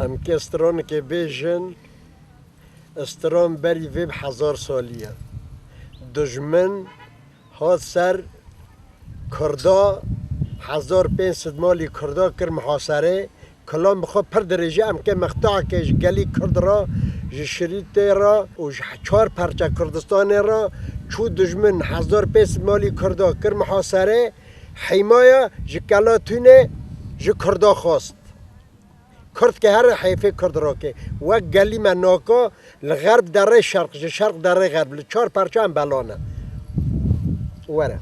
ام که استران که بیجن استران بری ویب 1000 سالیه دجمن هاد سر کردا 1500 مالی کردا کر محاصره کلام بخوا پر درجه ام که مقطع که گلی کرد را شریط را و 4 پرچه کردستان را چو دجمن 1500 مالی کردا کر محاصره حمایه جکلاتونه جو کردا خواست کرد که هر حیفه کرد را که و گلی مناکا لغرب دره شرق دره غرب 4 پرچه هم بلانه وره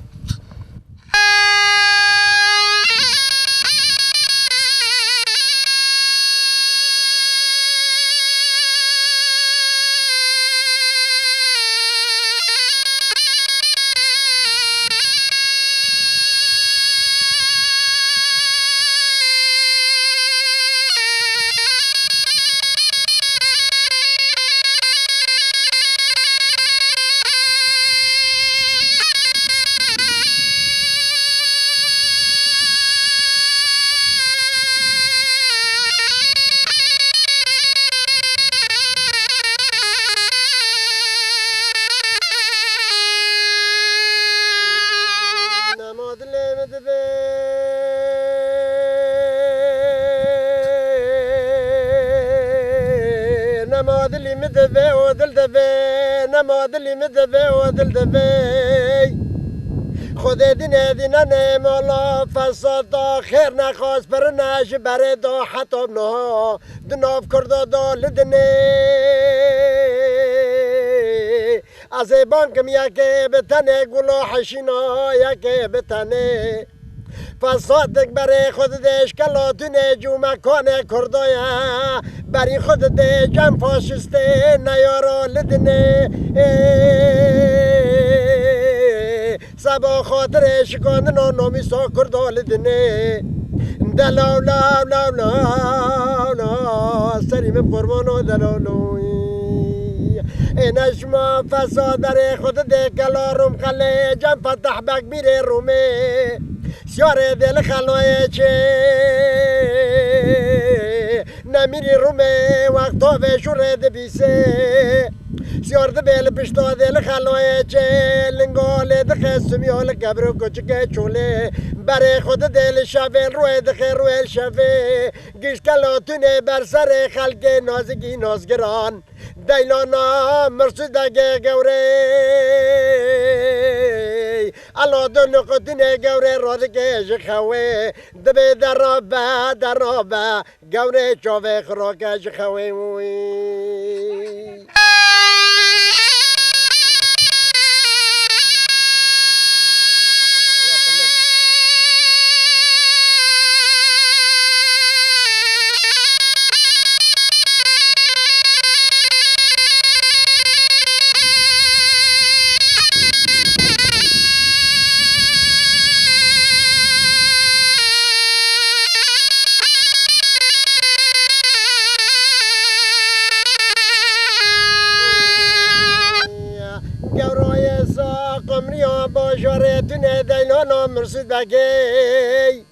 نمادلی مدوی و دل دوی نمادلی مدوی و دل دوی خود دینه دینه نمالا فسادا خیر نخواست پر نش بره دا حتی نه دناف کرده دا لدنه از بانکم یکی بتنه گلو حشینا یکی بتنه فسادک برای خود دش کلاتونه جو مکانه کردایا برای خود ده جم فاشسته نیارا لدنه سبا خاطر شکاندن و نامی سا کردا لدنه دلاو لاو لاو لاو لاو سریم قربانو دلاو لاوی اینش ما فساد برای خود ده کلارم خله جم فتح بک میره رومه سیاره دل خلوه چه نمیری رومه وقتا به شوره دبیسه سیار دبیل پشتا دل خلوه چه لنگاله دخه سمیال کبر کچکه چوله برای خود دل شوه روی دخه روی شوه گیش کلاتونه بر سر خلق نازگی نازگران دیلانا مرسود دگه گوره الا دو نقطینه گوره رادگه جخوه دبه درابه گوره چاوه خراکه جخوه موی باجارتونه دیلانا مرسید بگی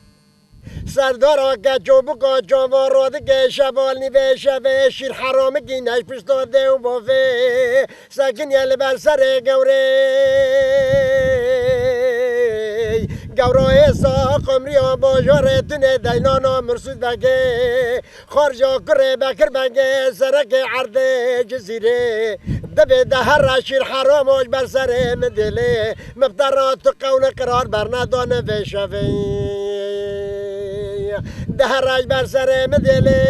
سردارا که چوبکا چوارا که شبال نیوه شوه شیر حرامه گینش پشتاده و بافه سکن یل بر سر گوره گوره سا قمریا باجارتونه دیلانا مرسید بگی خارجا کره بکر بگی سرک عرده جزیره دبه ده هر شیر حرامش بر سر مدله مفترات قول قرار برندانه و شوه ده هر بر سر مدله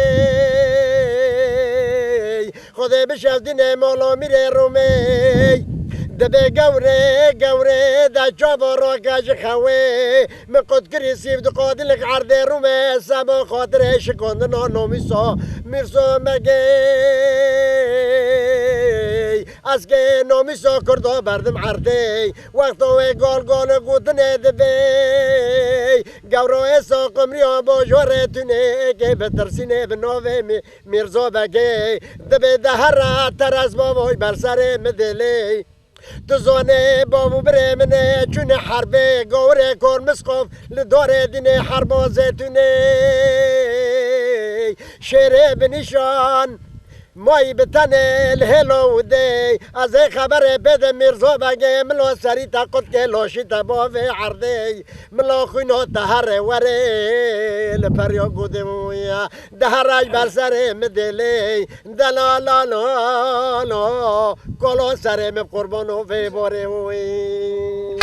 خدا بشف دین مولا میره رومی دبه گوره ده چاوارا کج خوه مقد کریسیف دو قادلک عرده رومه سبا خاطر شکندنا نومیسا میرسو مگه از که نومیسا کرده بردم عرده وقتا گال گودنه دبه گوره سا قمری باجوره تونه که بترسینه به نوه میرزا بگه دبه ده هر تر از بابای بر سر مدله تو زانه بابو بره منه چون حربه گوره کار مسقف لداره دینه حربا زیتونه شیره بنشان مای بتنه الهلو دی از خبر بده میرزا بگه ملا سری تاقت که لاشی تباوه عرده ملا خوینو تهره وره لپریا گوده مویا دهراج بر سر مدلی دلالالا کلا سر مب قربانو فی باره وی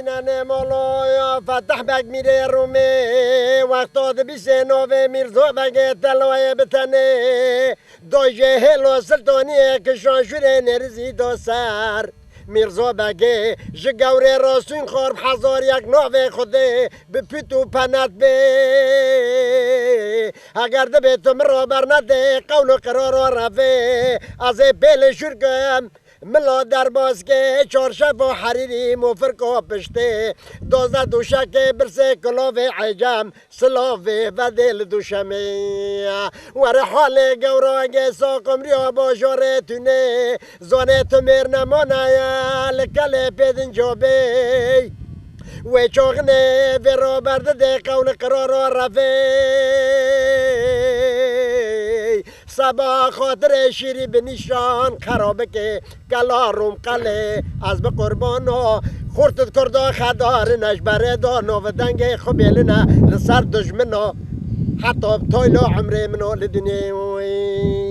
دینه مولا فتح بگ میره رومه وقتا بیسه نوه میرزا بگه تلوه بتنه دوجه هلو سلطانیه کشان شوره نرزی دو سر میرزا بگه جگوره راسون خورب هزار یک نوه خوده به پیتو پنت به اگر ده به تو مرا برنده قول و قرار و رفه از بیل شرکم ملا در باز که چارشف و حریری مفرق پشته دوزه دوشک برسه کلاف عجم سلافه و دل دوشمه ور حال گوراگ ساقم ریا با جاره تونه زانه تمر نمانه لکل پیدن جابه و چاغنه برا برده ده قول قرار و رفه سبا خاطر شیری به نشان خرابه که کلاروم قله از به قربانو خورتت کردا خدار نجبره دانو و دنگ خبیل نه لسر دجمنو حتی تایلا عمره منو لدنیوی